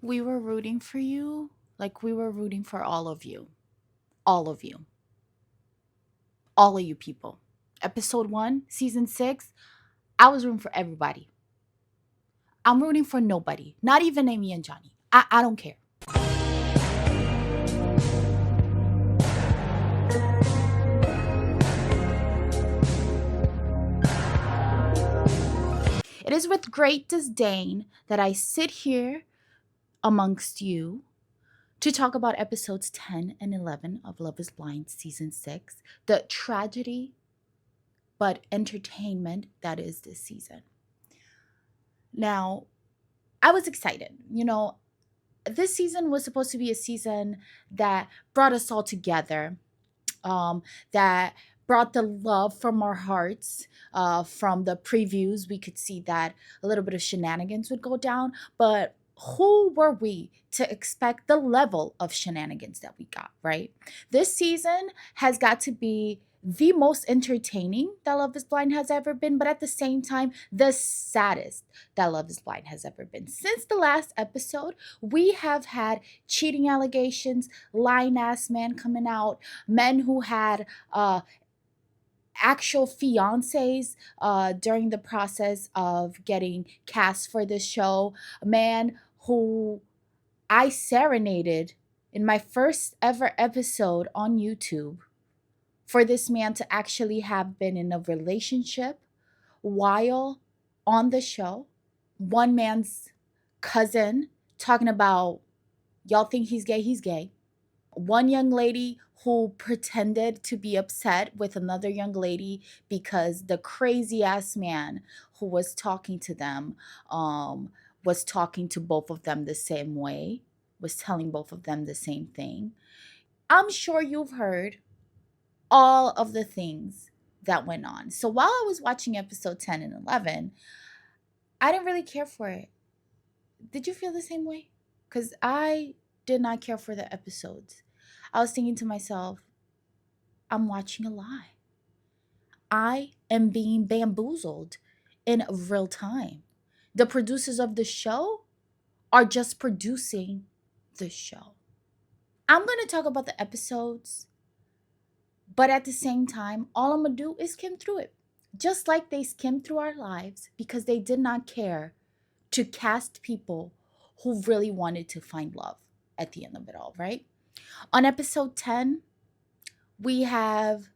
We were rooting for you like we were rooting for all of you. All of you. All of you people. Episode 1, season 6, I was rooting for everybody. I'm rooting for nobody, not even Amy and Johnny. I don't care. It is with great disdain that I sit here amongst you to talk about episodes 10 and 11 of Love is Blind season 6, the tragedy but entertainment that is this season. Now, I was excited. This season was supposed to be a season that brought us all together, that brought the love from our hearts. From the previews, we could see that a little bit of shenanigans would go down, but who were we to expect the level of shenanigans that we got, right? This season has got to be the most entertaining that Love is Blind has ever been, but at the same time, the saddest that Love is Blind has ever been. Since the last episode, we have had cheating allegations, lying ass men coming out, men who had actual fiancés during the process of getting cast for this show, a man who I serenaded in my first ever episode on YouTube for this man to actually have been in a relationship while on the show. One man's cousin talking about, y'all think he's gay. One young lady who pretended to be upset with another young lady because the crazy ass man who was talking to them was talking to both of them the same way, was telling both of them the same thing. I'm sure you've heard all of the things that went on. So while I was watching episode 10 and 11, I didn't really care for it. Did you feel the same way? Because I did not care for the episodes. I was thinking to myself, I'm watching a lie. I am being bamboozled in real time. The producers of the show are just producing the show. I'm going to talk about the episodes, but at the same time, all I'm going to do is skim through it. Just like they skimmed through our lives because they did not care to cast people who really wanted to find love at the end of it all, right? On episode 10, we have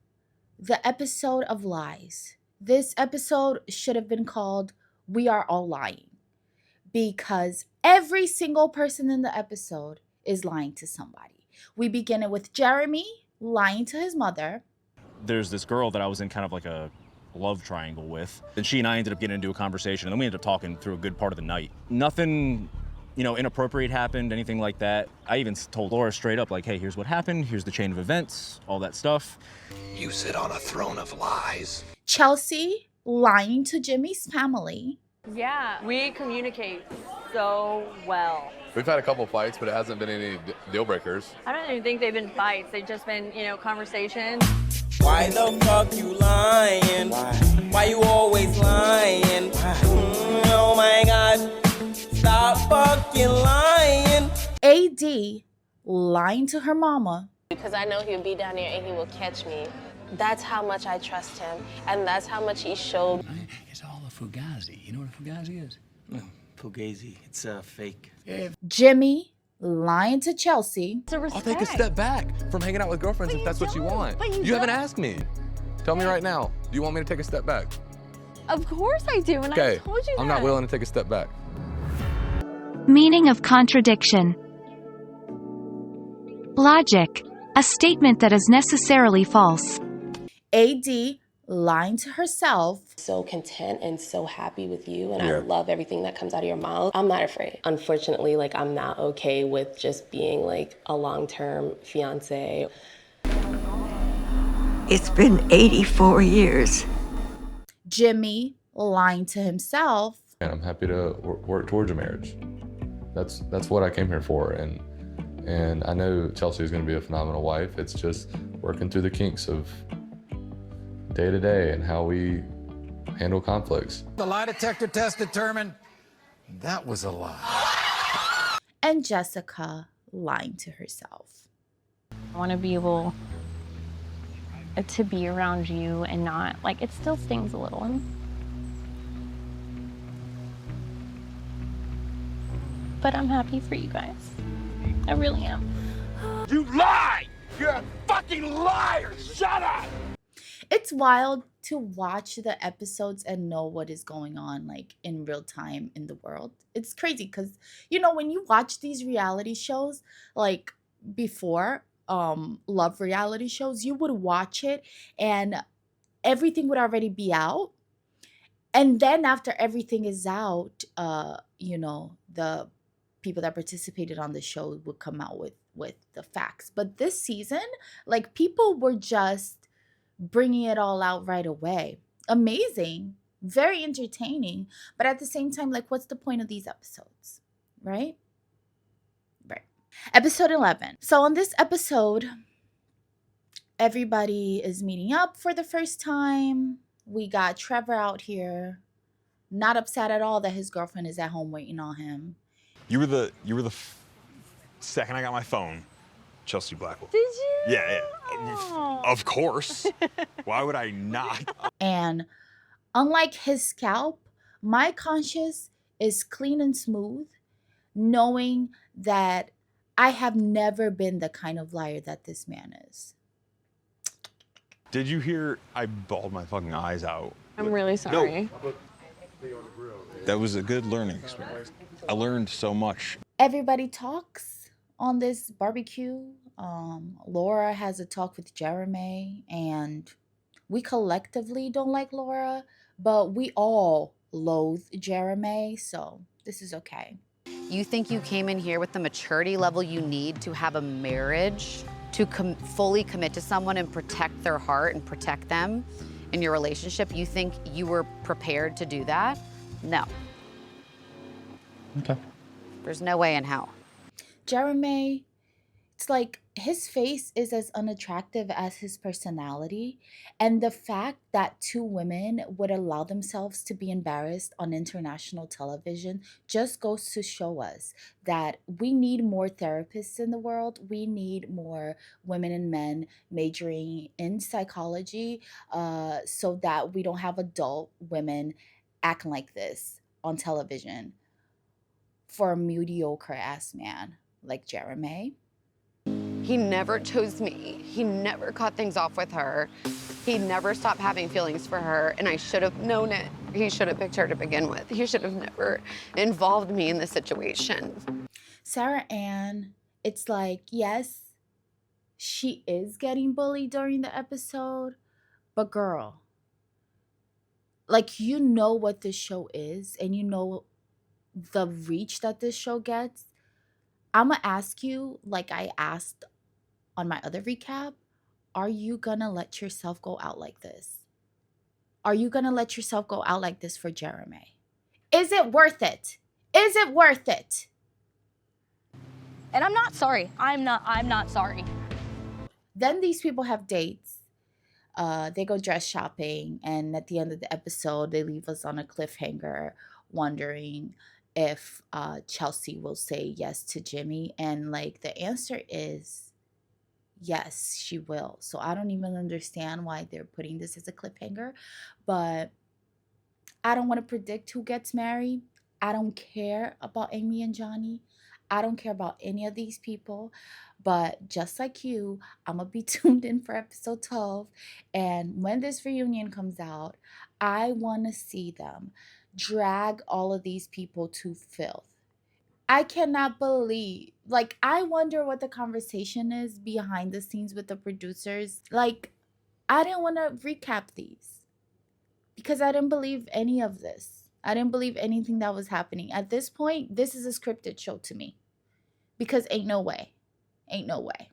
the episode of lies. This episode should have been called We Are All Lying, because every single person in the episode is lying to somebody. We begin it with Jeremy lying to his mother. There's this girl that I was in kind of like a love triangle with, and she and I ended up getting into a conversation, and then we ended up talking through a good part of the night. Nothing inappropriate happened, anything like that. I even told Laura straight up, like, hey, here's what happened, here's the chain of events, all that stuff. You sit on a throne of lies. Chelsea lying to Jimmy's family. Yeah, we communicate so well. We've had a couple fights, but it hasn't been any deal breakers. I don't even think they've been fights. They've just been, conversations. Why the fuck you lying? Why you always lying? Oh my God. Stop fucking lying. AD lying to her mama. Because I know he'll be down there and he will catch me. That's how much I trust him, and that's how much he showed. It's all a fugazi. You know what a fugazi is? No, fugazi. It's fake. Jimmy lying to Chelsea. It's a respect. I'll take a step back from hanging out with girlfriends if that's what you want. But You haven't asked me. Tell me right now. Do you want me to take a step back? Of course I do, and I Okay. told you that. I'm not willing to take a step back. Meaning of contradiction. Logic. A statement that is necessarily false. AD lying to herself. So content and so happy with you, and I love everything that comes out of your mouth. I'm not afraid. Unfortunately, I'm not okay with just being a long-term fiance. It's been 84 years. Jimmy lying to himself. And I'm happy to work towards a marriage. That's what I came here for, and I know Chelsea is going to be a phenomenal wife. It's just working through the kinks of day to day and how we handle conflicts. The lie detector test determined that was a lie. and Jessica lying to herself. I want to be able to be around you and not, like, it still stings a little. But I'm happy for you guys. I really am. You lie! You're a fucking liar! Shut up! It's wild to watch the episodes and know what is going on, like, in real time in the world. It's crazy because, you know, when you watch these reality shows, like before, love reality shows, you would watch it and everything would already be out. And then after everything is out, you know, the people that participated on the show would come out with the facts. But this season, like, people were just bringing it all out right away. Amazing, very entertaining, but at the same time, like, what's the point of these episodes, right? Right. Episode 11. So on this episode, everybody is meeting up for the first time. We got Trevor out here, not upset at all that his girlfriend is at home waiting on him. You were the second I got my phone, Chelsea Blackwell. Did you? Yeah. Oh. Of course. Why would I not? And unlike his scalp, my conscience is clean and smooth, knowing that I have never been the kind of liar that this man is. Did you hear I bawled my fucking eyes out? I'm really sorry. That was a good learning experience. I learned so much. Everybody talks on this barbecue. Laura has a talk with Jeremy, and we collectively don't like Laura, but we all loathe Jeremy, so this is okay. You think you came in here with the maturity level you need to have a marriage, to fully commit to someone and protect their heart and protect them in your relationship? You think you were prepared to do that? No. Okay. There's no way in hell. Jeremy, it's like his face is as unattractive as his personality. And the fact that two women would allow themselves to be embarrassed on international television just goes to show us that we need more therapists in the world. We need more women and men majoring in psychology, so that we don't have adult women acting like this on television for a mediocre ass man like Jeremy. He never chose me. He never cut things off with her. He never stopped having feelings for her, and I should have known it. He should have picked her to begin with. He should have never involved me in this situation. Sarah Ann, it's like, yes, she is getting bullied during the episode, but girl, like, you know what this show is, and you know the reach that this show gets. I'm gonna ask you, like I asked on my other recap, are you gonna let yourself go out like this? Are you gonna let yourself go out like this for Jeremy? Is it worth it? Is it worth it? And I'm not sorry. I'm not sorry. Then these people have dates. They go dress shopping, and at the end of the episode, they leave us on a cliffhanger, wondering if Chelsea will say yes to Jimmy. And like, the answer is yes, she will. So I don't even understand why they're putting this as a cliffhanger, but I don't want to predict who gets married. I don't care about Amy and Johnny. I don't care about any of these people. But just like you, I'm going to be tuned in for episode 12. And when this reunion comes out, I want to see them drag all of these people to filth. I cannot believe, like, I wonder what the conversation is behind the scenes with the producers. Like, I didn't want to recap these because I didn't believe any of this. I didn't believe anything that was happening. At this point, this is a scripted show to me because ain't no way. Ain't no way.